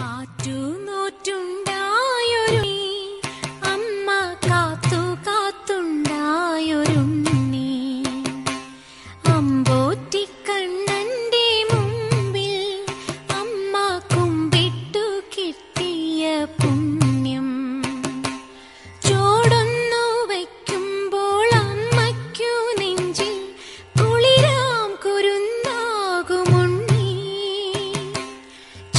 ആറ്റുനോറ്റുണ്ടായൊരു അമ്മ കാത്തു കാത്തുണ്ടായൊരുണ്ണി അമ്പോറ്റിക്കണ്ണന്റെ മുമ്പിൽ അമ്മ കുമ്പിട്ടു കിട്ടിയ പുണ്യം ചോടൊന്നു വയ്ക്കുമ്പോൾ അമ്മയ്ക്കു നെഞ്ചിൽ കുളിരാം കുരുന്നാകുമുണ്ണി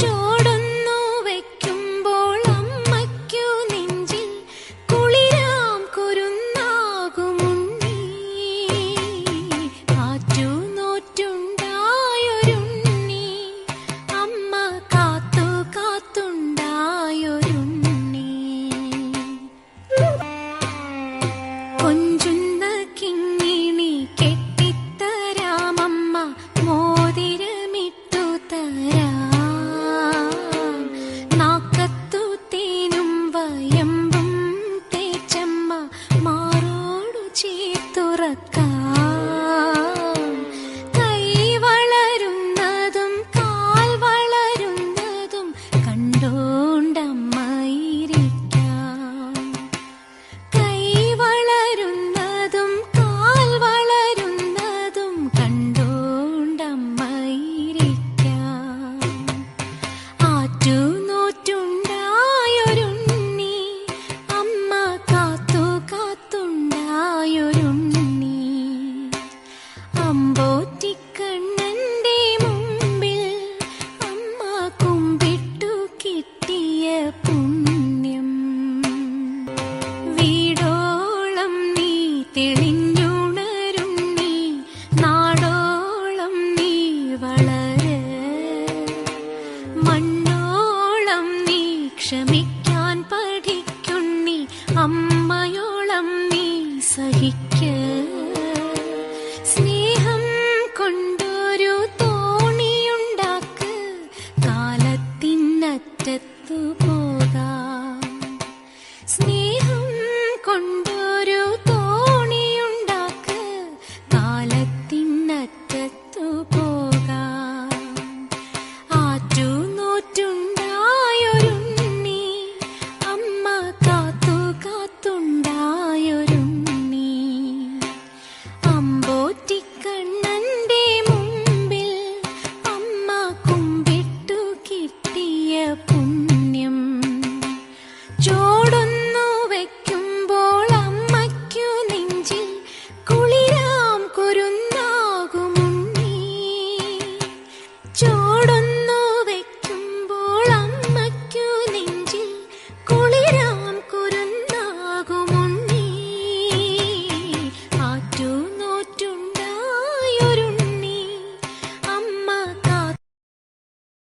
ചോടൊന്നു വയ്ക്കുമ്പോൾ അമ്മയ്ക്കു നെഞ്ചിൽ കുളിരാം കുരുന്നാകുമുണ്ണി ആറ്റുനോറ്റുണ്ടായൊരുണ്ണി അമ്മ കാത്തു കാത്തുണ്ടായൊരുണ്ണി കൊഞ്ചുന്ന കിങ്ങിണി കെട്ടിത്തരാമമ്മ മോതിരമിട്ടു തരാം നാക്കത്തു തേനും വയമ്പും തേച്ചമ്മ മാറോടു ചേർത്തുറക്കാം കൈ വളരുന്നതും കാൽ വളരുന്നതും കണ്ടോണ്ടമ്മയിരിക്കാം കൈ വളരുന്നതും കാൽ വളരുന്നതും കണ്ടോണ്ടമ്മയിരിക്കാം ആറ്റുനോറ്റുണ്ടായൊരുണ്ണി അമ്മ കാത്തു കാത്തുണ്ടായൊരുണ്ണി അമ്പോറ്റിക്കണ്ണന്റെ മുമ്പിൽ അമ്മ കുമ്പിട്ടു കിട്ടിയ പുണ്യം വീടോളം നീ തെളിഞ്ഞുണരുണ്ണി നാടോളം നീ വളര് മണ്ണോളം നീ ക്ഷമിക്ക